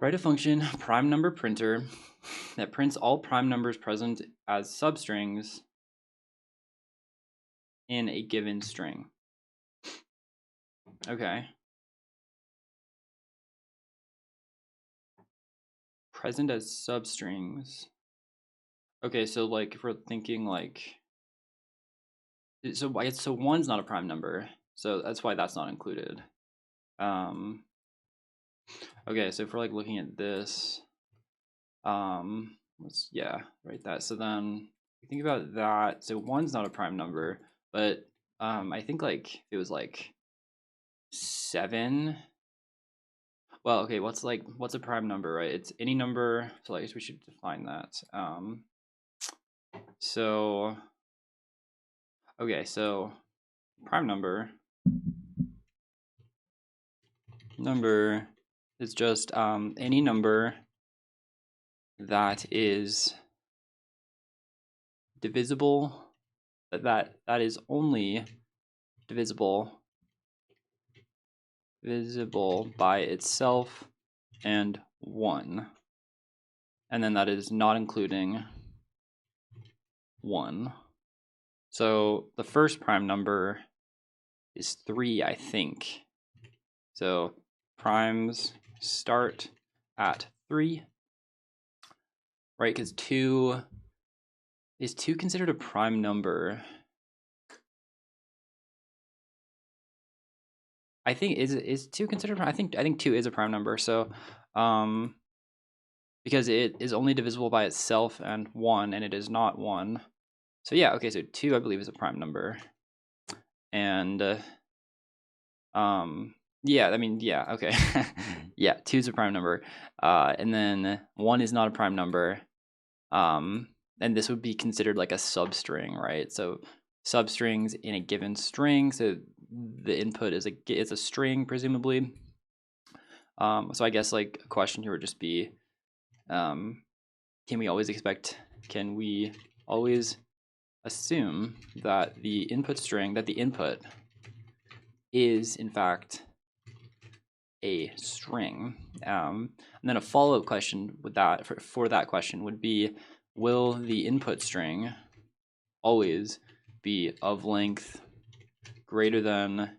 Write a function, primeNumberPrinter, that prints all prime numbers present as substrings in a given string. Okay. Present as substrings. Okay, so like if we're thinking like, so I guess so one's not a prime number, so that's why that's not included. Okay, so if we're like looking at this, let's write that. So then we think about that. So one's not a prime number, but I think like it was like 7. Well, okay, what's a prime number, right? It's any number. So I guess we should define that. So okay, so prime number is just any number that is divisible, that is only divisible by itself and 1, and then that is not including 1. So the first prime number is 3, I think. So primes start at 3, right? Because 2 is 2 considered a prime number? I think is 2 considered prime? I think 2 is a prime number. So because it is only divisible by itself and 1, and it is not 1. So yeah, okay, so 2 I believe is a prime number. And yeah, I mean, yeah, okay. Yeah, 2 is a prime number. And then 1 is not a prime number. And this would be considered like a substring, right? So substrings in a given string, so the input is a string, presumably. So I guess like a question here would just be, can we always assume that the input string, that the input is in fact a string? And then a follow-up question with that for that question would be, will the input string always be of length greater than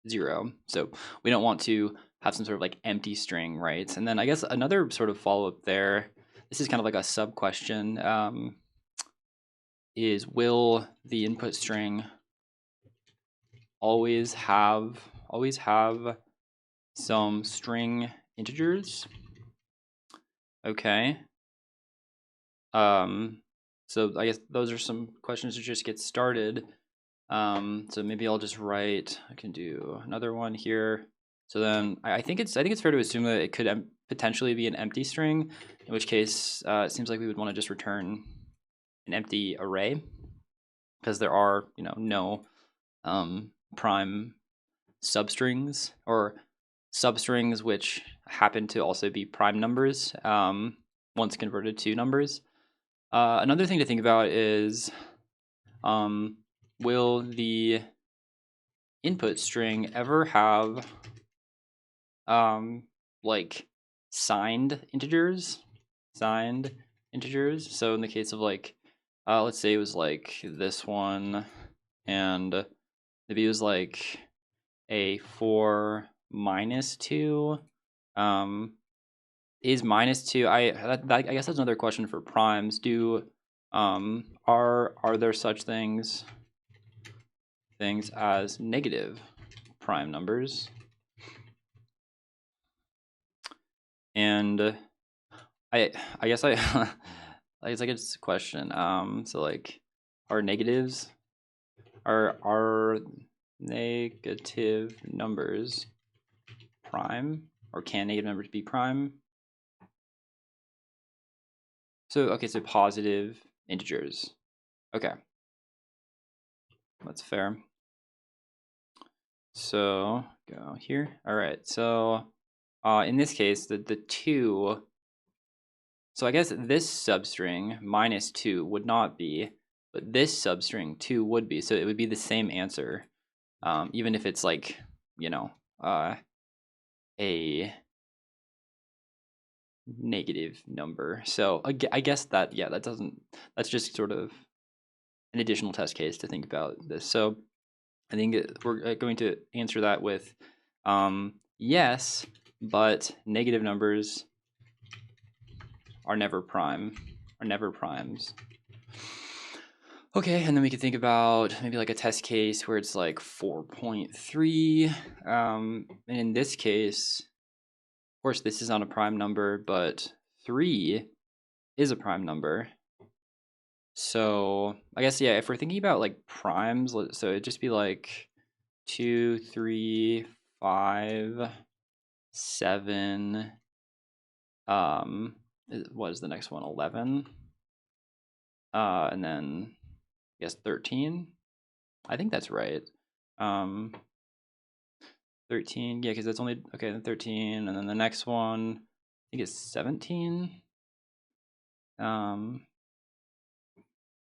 0? So we don't want to have some sort of like empty string, right? And then I guess another sort of follow-up there, this is kind of like a sub question, is will the input string always have some string integers? Okay. So I guess those are some questions to just get started. So maybe I'll just write, I can do another one here. So then I think it's fair to assume that it could potentially be an empty string, in which case it seems like we would want to just return an empty array, because there are, no prime substrings, or substrings which happen to also be prime numbers once converted to numbers. Another thing to think about is, will the input string ever have like signed integers? So in the case of like, let's say it was like this one, and maybe it was like a 4 minus 2. Is minus 2, I guess that's another question for primes. Are there such things as negative prime numbers? And I guess it's like it's a question. So like, are negative numbers prime, or can negative numbers be prime? So okay, so positive integers. Okay, that's fair. So go here. All right, so in this case, the 2, so I guess this substring minus 2 would not be, but this substring 2 would be, so it would be the same answer, even if it's like, a negative number. So I guess that, yeah, that's just sort of an additional test case to think about this. So I think we're going to answer that with yes, but negative numbers are never primes. Okay, and then we could think about maybe like a test case where it's like 4.3. And in this case, of course, this is not a prime number, but 3 is a prime number. So I guess, yeah, if we're thinking about like primes, so it'd just be like 2, 3, 5, 7. What is the next one? 11. And then I guess 13. I think that's right. 13, yeah, because that's only, okay, then 13, and then the next one, I think it's 17.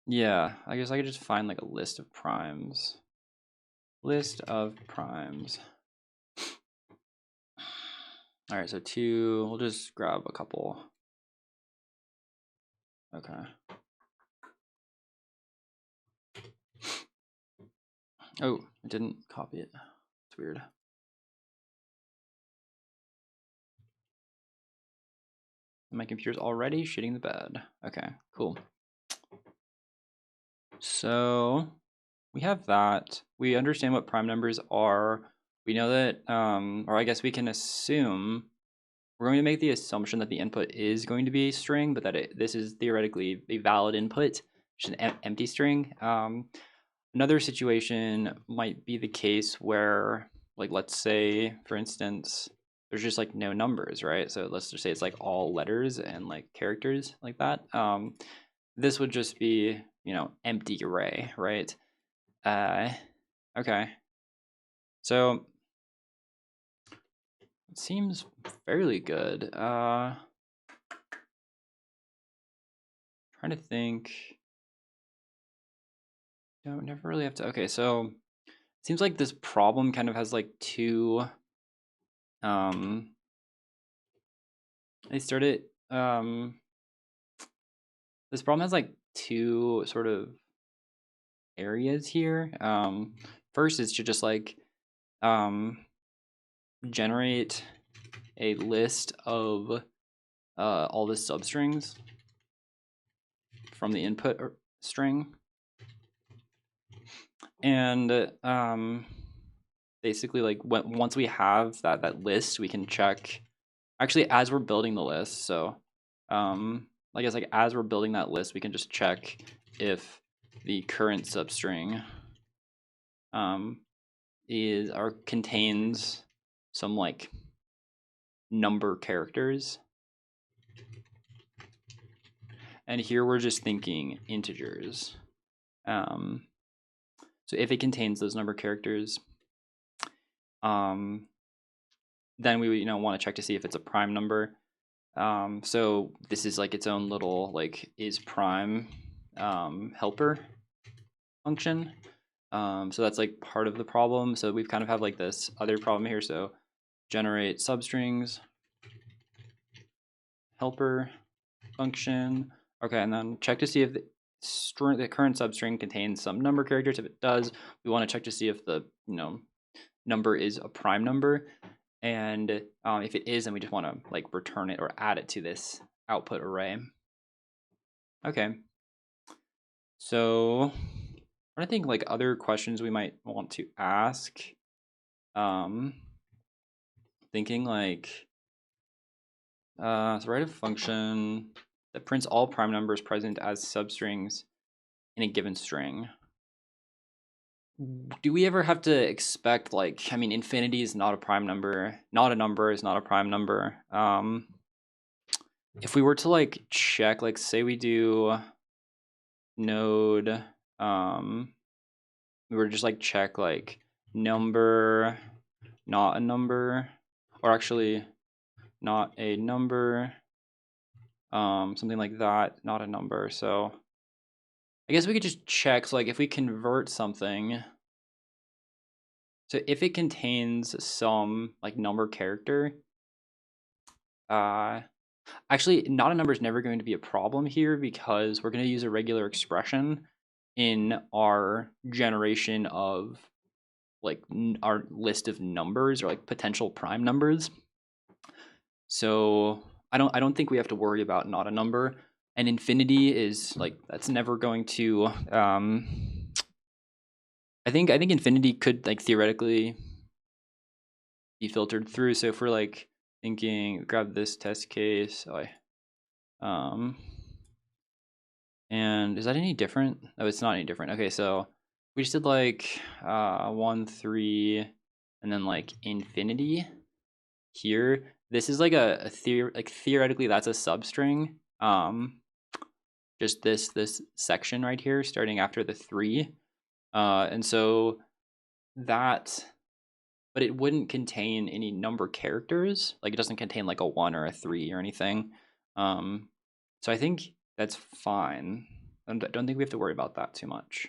Yeah, I guess I could just find like a list of primes. List of primes. All right, so 2, we'll just grab a couple. Okay. Oh, I didn't copy it. It's weird. My computer's already shitting the bed. Okay, cool. So we have that. We understand what prime numbers are. We know that, or I guess we can assume, we're going to make the assumption that the input is going to be a string, but that this is theoretically a valid input, just an empty string. Another situation might be the case where, like, let's say, for instance, there's just like no numbers, right? So let's just say it's like all letters and like characters like that. This would just be, empty array, right? Okay. So it seems fairly good. Trying to think. No, never really have to. Okay, so it seems like this problem kind of has like two. I started. This problem has like two sort of areas here. First is to just like generate a list of all the substrings from the input string, and basically like once we have that list, we can check actually as we're building the list. So I guess like as we're building that list, we can just check if the current substring is or contains some like number characters. And here we're just thinking integers. So if it contains those number characters, then we would want to check to see if it's a prime number. So this is like its own little like is prime helper function. So that's like part of the problem. So we've kind of have like this other problem here. So generate substrings helper function. Okay, and then check to see if the current substring contains some number characters. If it does, we want to check to see if the number is a prime number. And if it is, then we just want to like return it or add it to this output array. Okay. So I think like other questions we might want to ask. Thinking like so write a function that prints all prime numbers present as substrings in a given string. Do we ever have to expect like, I mean, infinity is not a prime number, not a number is not a prime number. If we were to like check, like say we do node, we were to just like check like number, not a number, or actually not a number, something like that, not a number. So I guess we could just check, so like if we convert something, So if it contains some like number character, actually not a number is never going to be a problem here because we're going to use a regular expression in our generation of like our list of numbers or like potential prime numbers. So I don't think we have to worry about not a number. And infinity is like that's never going to I think infinity could like theoretically be filtered through. So if we're like thinking grab this test case, and is that any different? Oh, it's not any different. Okay, so we just did like 1, 3, and then like infinity here. This is like theoretically that's a substring. Just this section right here starting after the 3. And so that, but it wouldn't contain any number characters. Like it doesn't contain like a 1 or a 3 or anything. So I think that's fine. I don't think we have to worry about that too much.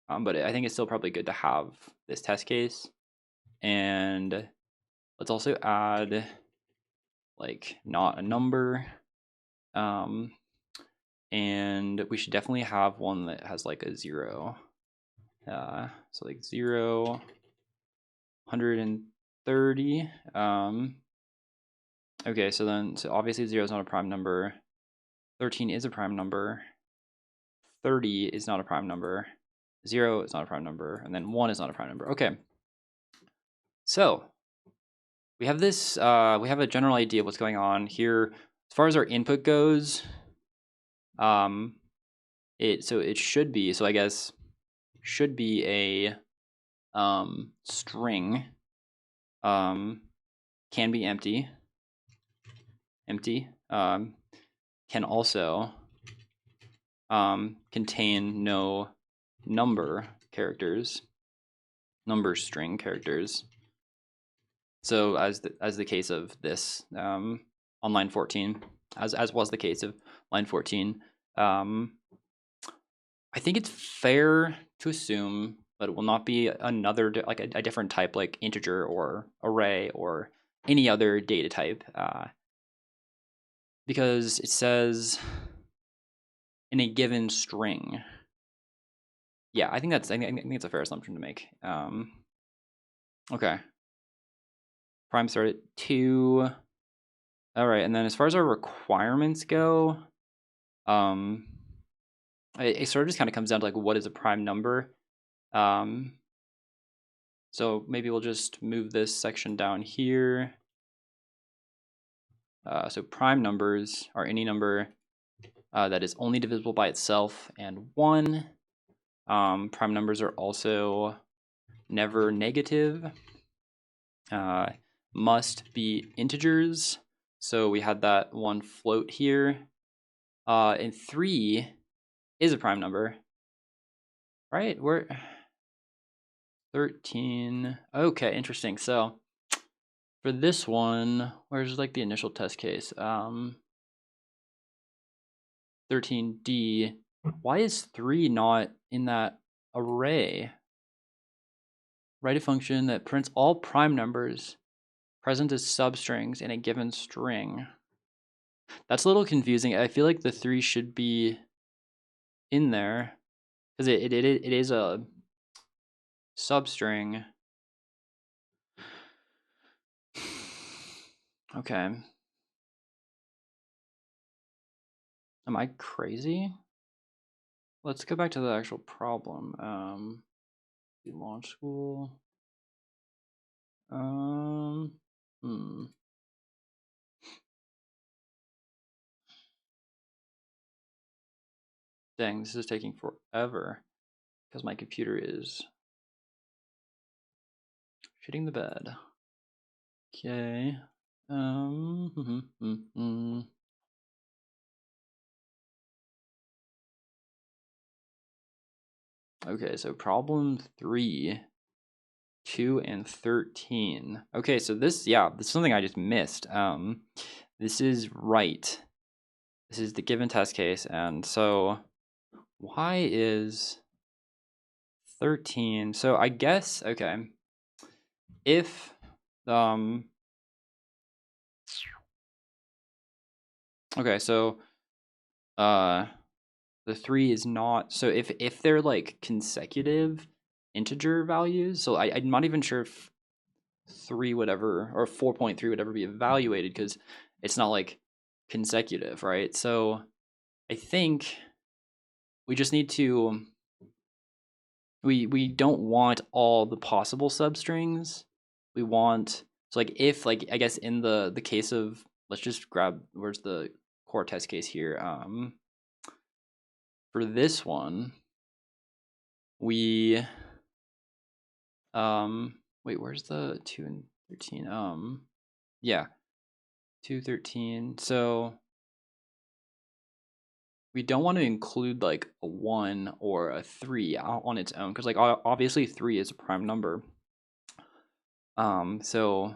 But I think it's still probably good to have this test case. And let's also add like not a number. And we should definitely have one that has like a 0. So like 0, 130. Okay, so obviously 0 is not a prime number. 13 is a prime number. 30 is not a prime number. 0 is not a prime number, and then 1 is not a prime number. Okay. So we have this, we have a general idea of what's going on here. As far as our input goes, it should be, so I guess should be a string, can be empty, can also contain no number characters, number string characters. So as the case of this on line 14, as was the case of line 14, I think it's fair to assume that it will not be another like a different type like integer or array or any other data type, because it says in a given string. Yeah, I think it's a fair assumption to make. Okay. Prime start at 2. All right, and then as far as our requirements go, it sort of just kind of comes down to like what is a prime number. So maybe we'll just move this section down here. So prime numbers are any number that is only divisible by itself and 1. Prime numbers are also never negative. Must be integers. So we had that one float here. And 3 is a prime number, right? We're 13. Okay, interesting. So for this one, where's like the initial test case? 13D. Why is 3 not in that array? Write a function that prints all prime numbers present as substrings in a given string. That's a little confusing. I feel like the 3 should be in there because it is a substring. Okay. Am I crazy? Let's go back to the actual problem. Launch school. Dang, this is taking forever because my computer is shitting the bed. Okay. Okay, so problem 3, 2, and 13. Okay, so this is something I just missed. This is right. This is the given test case, and so why is 13? So I guess, okay. if okay, so the 3 is not, so if they're like consecutive integer values, so I'm not even sure if 3 would ever, or 4.3 would ever be evaluated because it's not like consecutive, right? So I think we just need to, we don't want all the possible substrings. We want, so like if, like I guess in the case of, let's just grab, where's the core test case here? For this one, we wait, where's the 2 and 13? Yeah, 2, 13. So we don't want to include like a 1 or a 3 on its own, because like obviously 3 is a prime number. So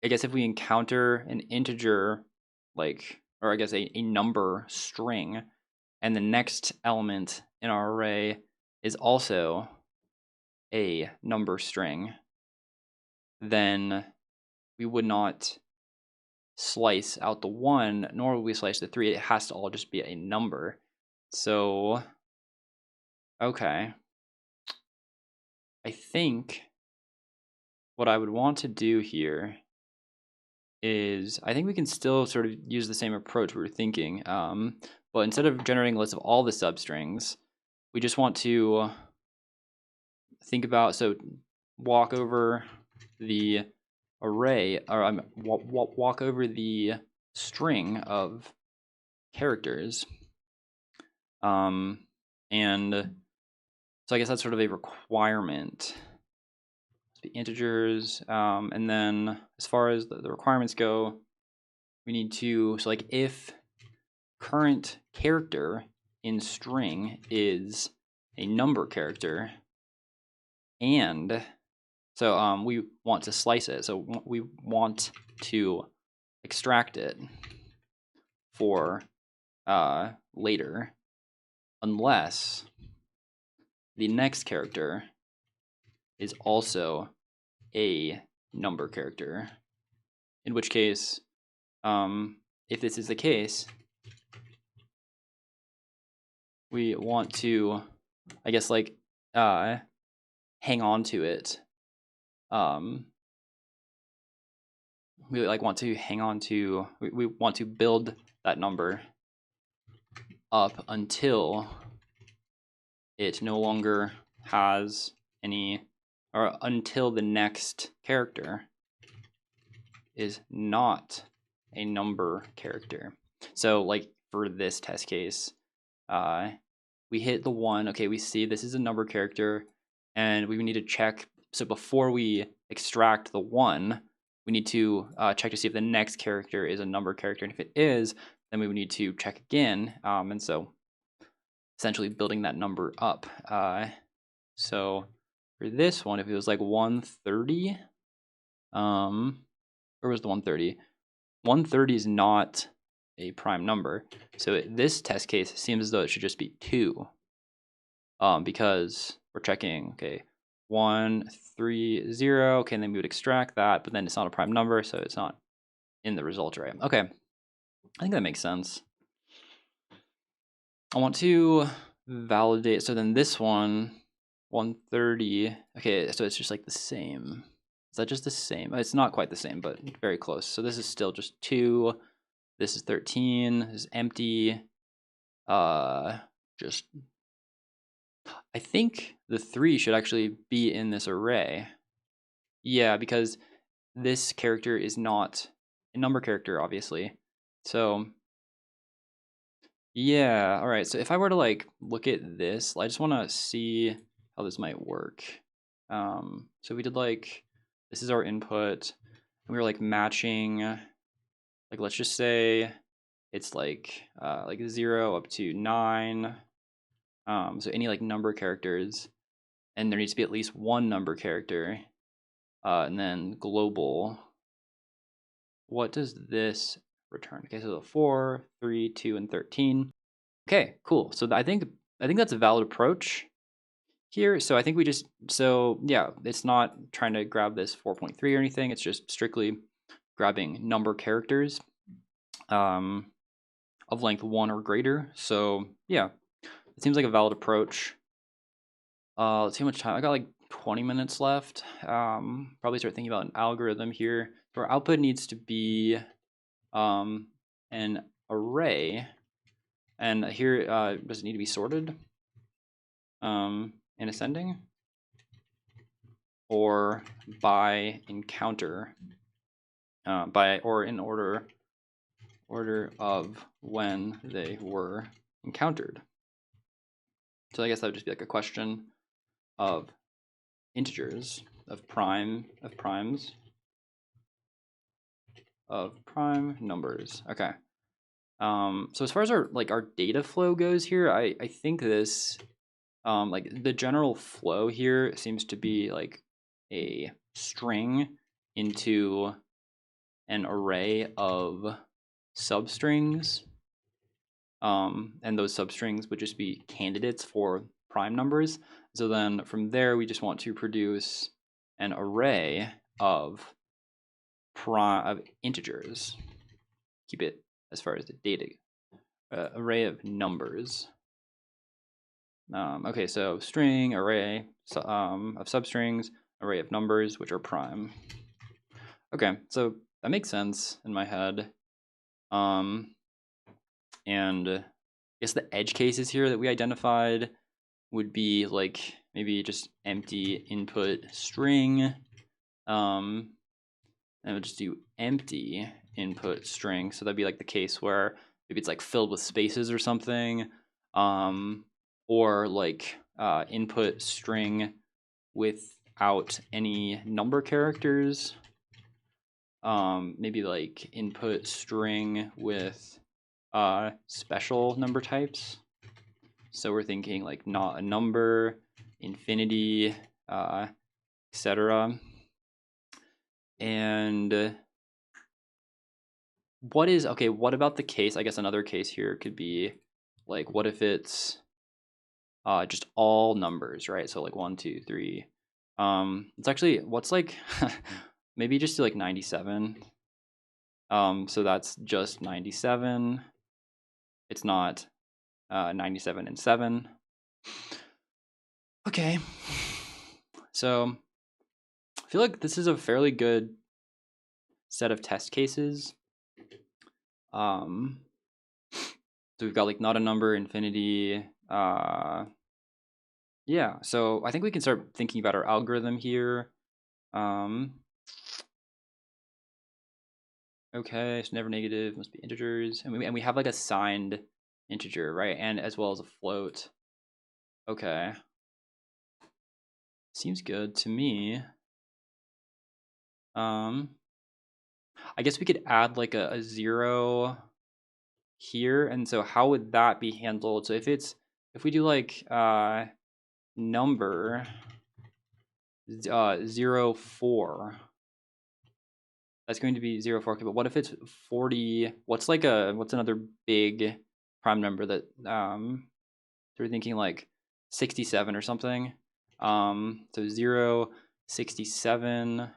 I guess if we encounter an integer, like, or I guess a number string, and the next element in our array is also a number string, then we would not slice out the 1, nor will we slice the 3. It has to all just be a number. So, okay. I think what I would want to do here is, I think we can still sort of use the same approach we were thinking. But instead of generating a list of all the substrings, we just want to think about, so walk over the array, or walk over the string of characters. And so I guess that's sort of a requirement. The integers, and then as far as the requirements go, we need to, so like if current character in string is a number character, and so we want to slice it, so we want to extract it for later, unless the next character is also a number character, in which case, if this is the case, we want to, I guess, like hang on to it. We like want to hang on to, we want to build that number up until it no longer has any, or until the next character is not a number character. So like for this test case, we hit the 1. Okay, we see this is a number character, and we need to check. So before we extract the 1, we need to check to see if the next character is a number character, and if it is, then we would need to check again. And so essentially building that number up. So for this one, if it was like 130, where was the 130? 130 is not a prime number. So this test case seems as though it should just be 2. Because we're checking, okay, 1, 3, 0, okay, and then we would extract that, but then it's not a prime number, so it's not in the result array. Okay, I think that makes sense. I want to validate, so then this one, 130, okay, so it's just like the same. Is that just the same? It's not quite the same, but very close. So this is still just 2. This is 13. This is empty. Just, I think the 3 should actually be in this array. Yeah, because this character is not a number character, obviously. So yeah, all right. So if I were to like look at this, I just want to see how this might work. So we did like, this is our input, and we were like matching, like let's just say it's like 0 up to 9. So any like number characters, and there needs to be at least one number character, and then global. What does this return? Okay, so the 4, 3, 2, and 13. Okay, cool. So I think that's a valid approach. here. So I think we just, so yeah, it's not trying to grab this 4.3 or anything. It's just strictly grabbing number characters of length 1 or greater. So yeah, it seems like a valid approach. Let's see how much time. I got like 20 minutes left. Probably start thinking about an algorithm here. So our output needs to be an array. And here, does it need to be sorted in ascending? Or by encounter, or in order of when they were encountered. So I guess that would just be like a question of integers, of prime numbers. Okay. So as far as our data flow goes here, I think this like the general flow here seems to be like a string into an array of substrings, and those substrings would just be candidates for prime numbers. So then from there, we just want to produce an array of integers. Keep it as far as the data, array of numbers. Okay, so string, array of substrings, array of numbers, which are prime. Okay, so that makes sense in my head. And I guess the edge cases here that we identified would be like maybe just empty input string, and we'll just do empty input string. So that'd be like the case where maybe it's like filled with spaces or something, or like input string without any number characters. Maybe like input string with special number types. So we're thinking like not a number, infinity, etc. And what about the case? I guess another case here could be like, what if it's just all numbers, right? So like 1, 2, 3. It's actually, what's like maybe just do like 97. So that's just 97. It's not 97 and 7. Okay. So I feel like this is a fairly good set of test cases. So we've got like not a number, infinity. Yeah, so I think we can start thinking about our algorithm here. Okay, so never negative, must be integers. And we have like a signed integer, right? And as well as a float. Okay. Seems good to me. I guess we could add like a 0 here. And so how would that be handled? So if we do like number 0, 4, that's going to be 0, 4. But what if it's 40? What's another big prime number that so we're thinking like 67 or something. So 0, 67,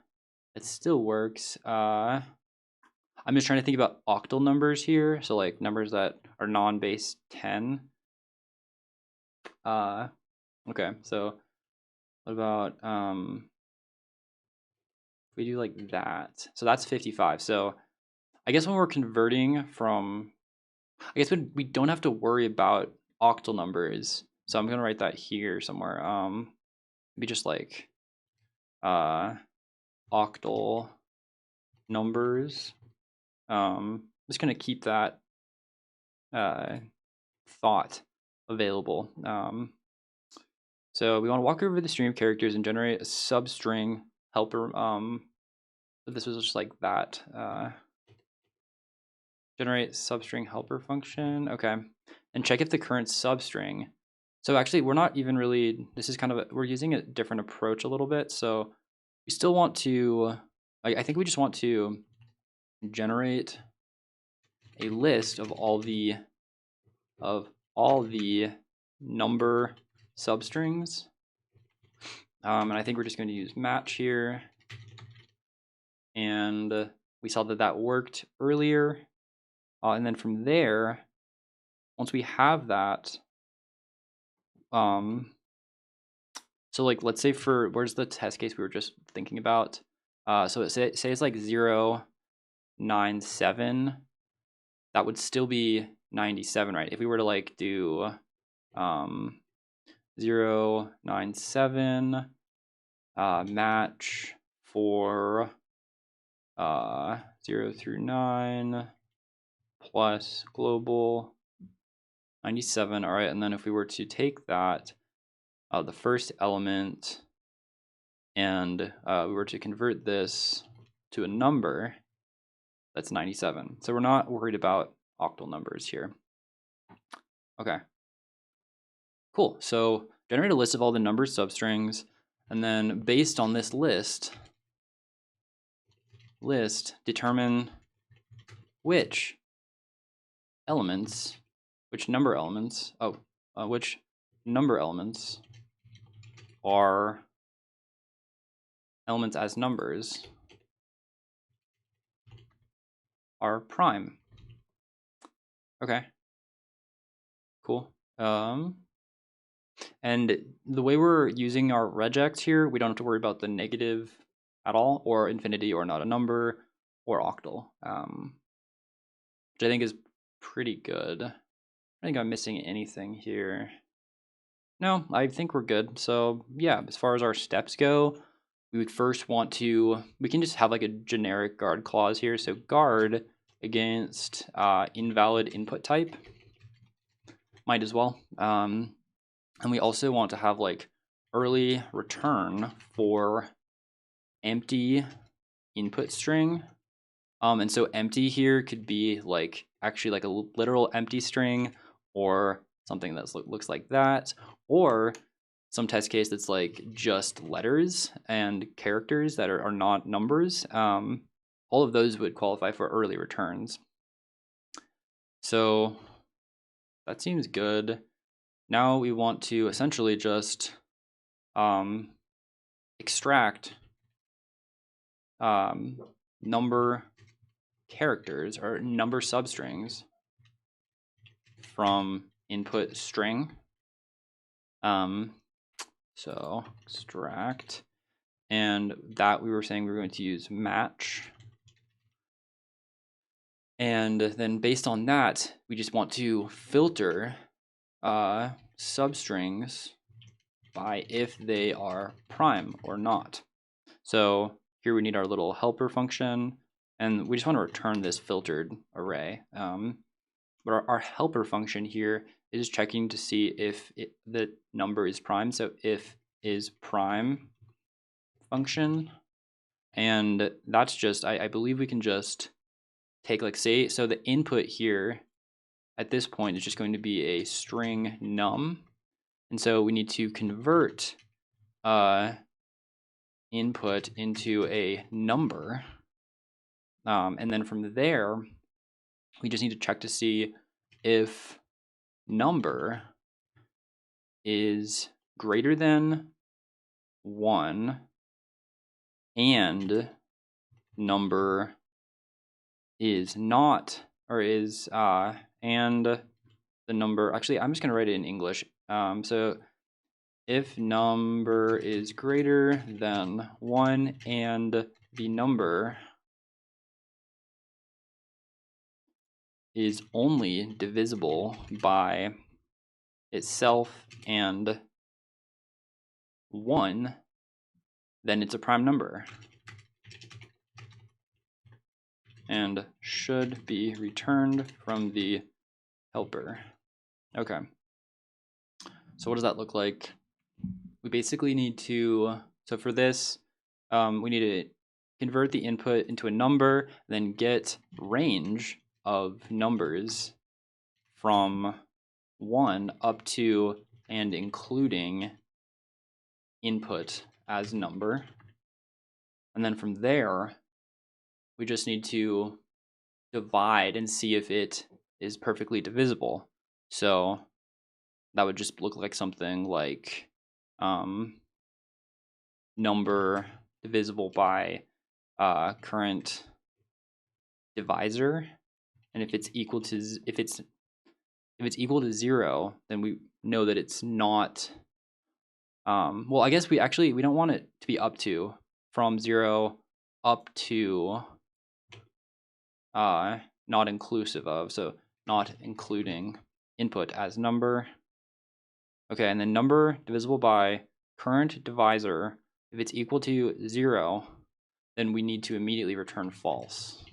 it still works. I'm just trying to think about octal numbers here. So like numbers that are non-base 10. Okay, so what about if we do like that? So that's 55. So I guess when we're converting from, I guess we don't have to worry about octal numbers. So I'm gonna write that here somewhere. Maybe just like octal numbers. I'm just gonna keep that thought available. So we want to walk over the string of characters and generate a substring helper. This was just like that. Generate substring helper function. Okay, and check if the current substring. So actually, we're not even really. This is kind of we're using a different approach a little bit. So we still want to. I think we just want to generate a list of all the number substrings. And I think we're just going to use match here. And we saw that that worked earlier. And then from there, once we have that, so like let's say for where's the test case we were just thinking about? So it say it's like 0, 9, 7. That would still be 97, right? If we were to like do 0, 9, 7 match for 0 through 9 plus global 97. All right, and then if we were to take that, the first element, and we were to convert this to a number, that's 97. So we're not worried about octal numbers here. Okay. Cool. So generate a list of all the number substrings, and then based on this list determine which elements, which number elements are elements as numbers are prime. Okay. Cool. And the way we're using our regex here, we don't have to worry about the negative at all, or infinity, or not a number, or octal, which I think is pretty good. I think I'm missing anything here. No, I think we're good. So yeah, as far as our steps go, we would first want to, we can just have like a generic guard clause here. So guard against invalid input type, might as well. And we also want to have like early return for empty input string. And so empty here could be like actually like a literal empty string, or something that looks like that, or some test case that's like just letters and characters that are not numbers. All of those would qualify for early returns. So that seems good. Now we want to essentially just extract number characters or number substrings from input string. So extract, and that we were saying we were going to use match. And then based on that, we just want to filter substrings by if they are prime or not. So here we need our little helper function, and we just want to return this filtered array. But our helper function here is checking to see if the number is prime. So if is prime function, and that's just, I believe we can just take like say, so the input here at this point is just going to be a string num, and so we need to convert input into a number, and then from there we just need to check to see if number is greater than 1 and number is not, or is and the number, actually I'm just going to write it in English. So if number is greater than 1 and the number is only divisible by itself and 1, then it's a prime number and should be returned from the helper. Okay. So what does that look like? We basically need to, so for this, we need to convert the input into a number, then get range of numbers from 1 up to and including input as number. And then from there, we just need to divide and see if it is perfectly divisible. So that would just look like something like number divisible by current divisor, and if it's equal to if it's equal to 0, then we know that it's not. Well, I guess we don't want it to be up to from 0 up to not inclusive of, so not including input as number. Okay, and then number divisible by current divisor. If it's equal to 0, then we need to immediately return false.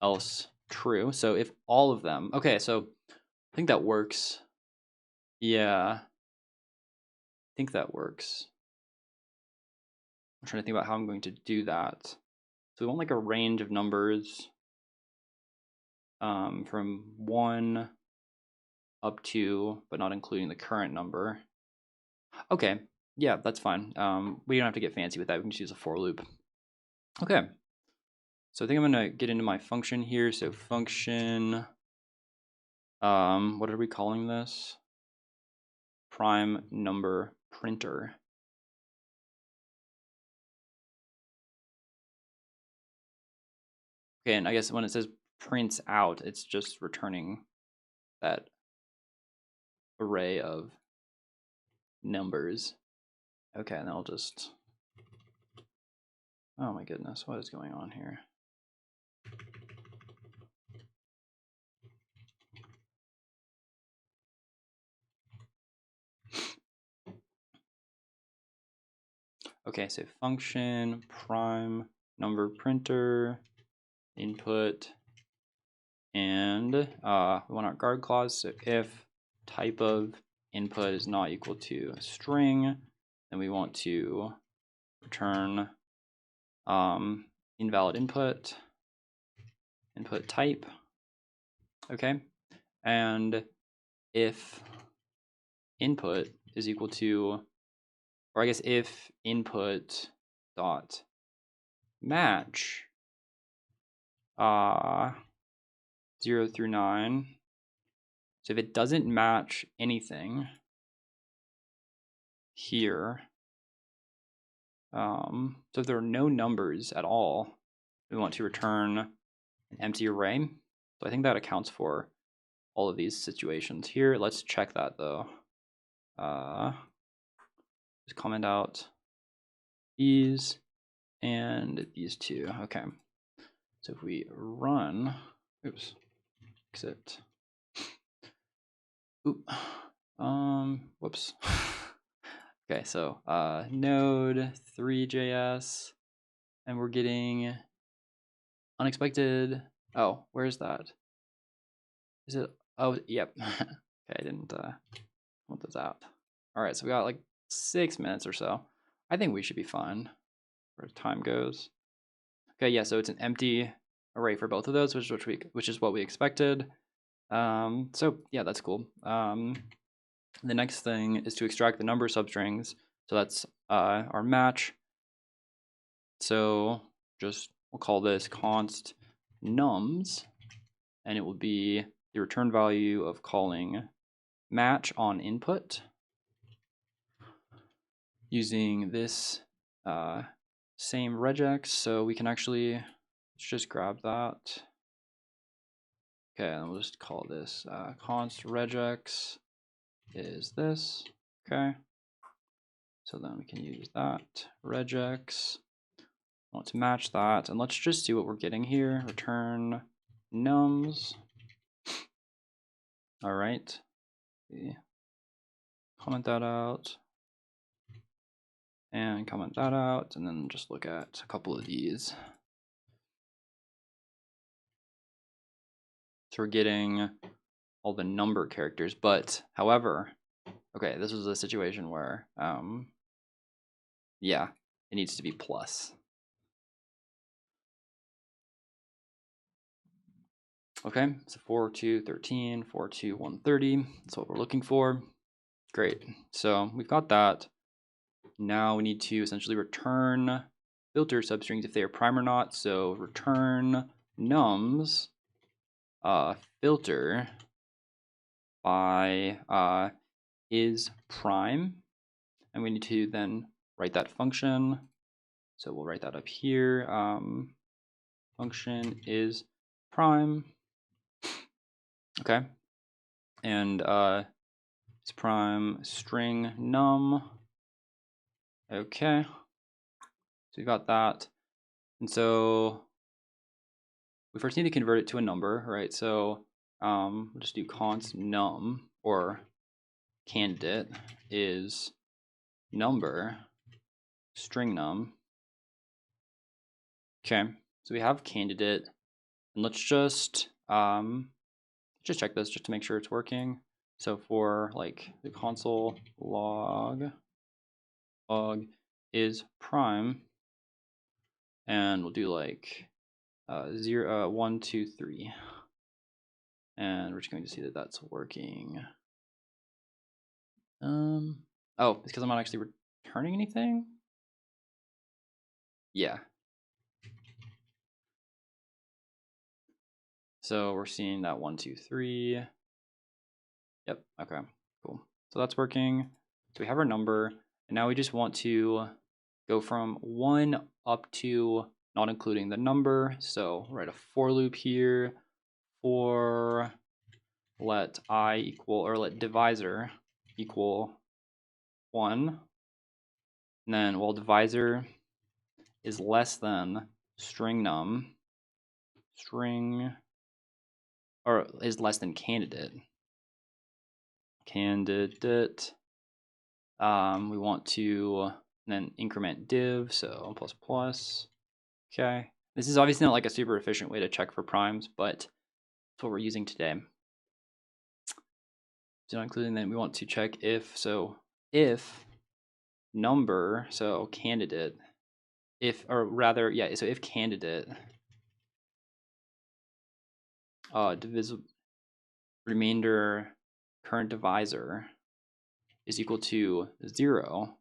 Else true. So if all of them, okay, so I think that works. Yeah, I think that works. I'm trying to think about how I'm going to do that. So we want like a range of numbers from 1 up to, but not including the current number. Okay, yeah, that's fine. We don't have to get fancy with that. We can just use a for loop. Okay, so I think I'm gonna get into my function here. So function, what are we calling this? primeNumberPrinter. Okay, and I guess when it says prints out, it's just returning that array of numbers. Okay, and I'll just, oh my goodness, what is going on here? Okay, so function primeNumberPrinter input, and we want our guard clause. So if type of input is not equal to a string, then we want to return invalid input type. Okay, and if input is equal to, or I guess if input dot match 0 through 9. So if it doesn't match anything here, so if there are no numbers at all, we want to return an empty array. So I think that accounts for all of these situations here. Let's check that though. Just comment out these and these two. Okay. So if we run, oops, exit. Oop. Whoops. Okay, so node 3.js, and we're getting unexpected. Oh, where's that? Is it? Oh, yep. Okay, I didn't want this out. All right, so we got like 6 minutes or so. I think we should be fine where time goes. Okay, yeah, so it's an empty array for both of those, which is what we expected. So yeah, that's cool. The next thing is to extract the number substrings. So that's our match. So just we'll call this const nums, and it will be the return value of calling match on input using this same regex. So we can actually, let's just grab that. Okay, and we'll just call this const regex is this. Okay, so then we can use that regex. I want to match that, and let's just see what we're getting here. Return nums. All right, comment that out and comment that out, and then just look at a couple of these. So we're getting all the number characters, but however, okay, this was a situation where, yeah, it needs to be plus. Okay, so 4, 2, 13, 4, 2, 130. That's what we're looking for. Great, so we've got that. Now we need to essentially return filter substrings if they are prime or not. So return nums filter by is prime, and we need to then write that function. So we'll write that up here. Function is prime. Okay. And it's prime string num. Okay. So we got that. And so we first need to convert it to a number, right? So we'll just do const num, or candidate is number string num. Okay, so we have candidate, and let's just check this just to make sure it's working. So for like the console log is prime, and we'll do like 0, 1, 2, 3, and we're just going to see that that's working. Oh, it's because I'm not actually returning anything. Yeah. So we're seeing that 1, 2, 3. Yep. Okay. Cool. So that's working. So we have our number, and now we just want to go from 1 up to not including the number. So write a for loop here for let I equal, or let divisor equal 1. And then while divisor is less than string num, or is less than candidate. We want to then increment div, so plus plus. Okay. This is obviously not like a super efficient way to check for primes, but that's what we're using today. So not including that, we want to check if, so if number, so candidate, if, or rather, yeah, so if candidate divisible remainder current divisor is equal to 0.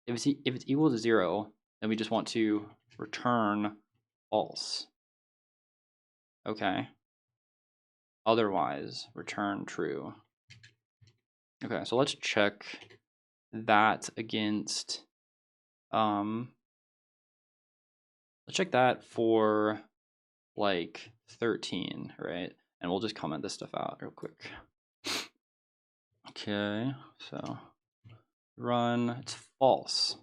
If it's equal to 0, then we just want to return false. Okay. Otherwise, return true. Okay, so let's check that against let's check that for like 13, right? And we'll just comment this stuff out real quick. Okay, so run, it's false.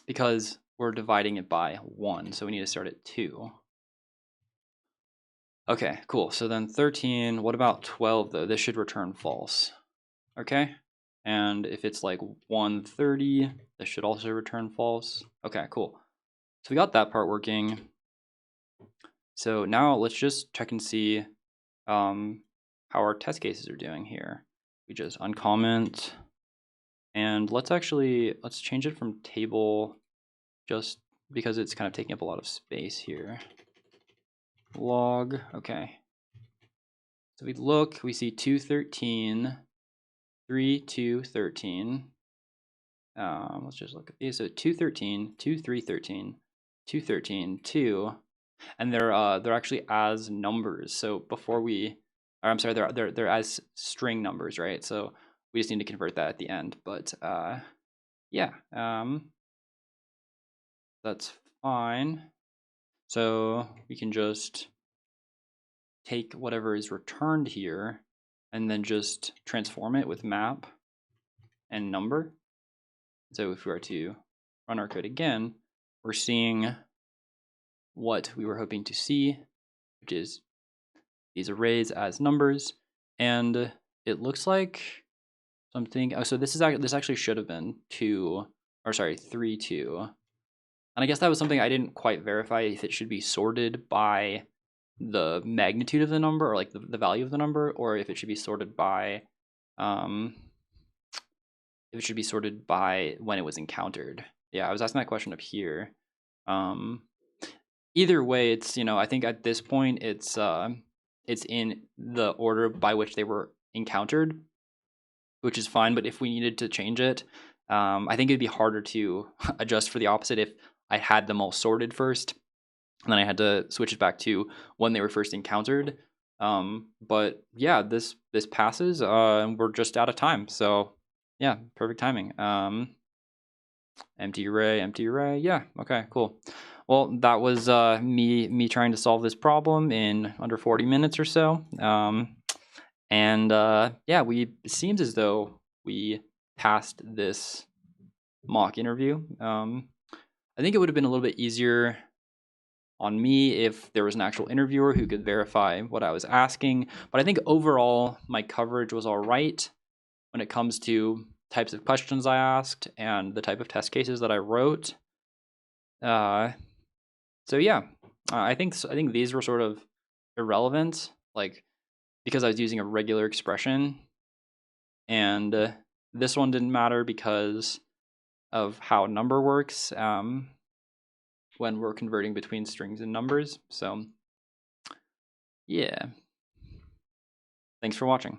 Because we're dividing it by 1, so we need to start at 2. Okay, cool. So then 13, what about 12 though? This should return false. Okay, and if it's like 130, this should also return false. Okay, cool. So we got that part working. So now let's just check and see how our test cases are doing here. We just uncomment, and let's change it from table, just because it's kind of taking up a lot of space here. Log, okay. So we look, we see 213, 3, 2, 13. Let's just look at these. So 213, 2, 3, 13, 2, 13, 2, and they're actually as numbers. So before I'm sorry, they're as string numbers, right? So we just need to convert that at the end. But yeah, that's fine. So we can just take whatever is returned here and then just transform it with map and number. So if we were to run our code again, we're seeing what we were hoping to see, which is these arrays as numbers, and it looks like something. Oh, so this actually should have been 2, or sorry, 3, 2, and I guess that was something I didn't quite verify if it should be sorted by the magnitude of the number, or like the value of the number, or if it should be sorted by when it was encountered. Yeah, I was asking that question up here. Either way, it's, I think at this point it's in the order by which they were encountered, which is fine. But if we needed to change it, I think it'd be harder to adjust for the opposite if I had them all sorted first, and then I had to switch it back to when they were first encountered. But yeah, this passes, and we're just out of time. So yeah, perfect timing. Empty array. Yeah, okay, cool. Well, that was me trying to solve this problem in under 40 minutes or so. And yeah, it seems as though we passed this mock interview. I think it would have been a little bit easier on me if there was an actual interviewer who could verify what I was asking. But I think overall, my coverage was all right when it comes to types of questions I asked and the type of test cases that I wrote. So yeah, I think these were sort of irrelevant, like because I was using a regular expression, and this one didn't matter because of how number works when we're converting between strings and numbers. So yeah, thanks for watching.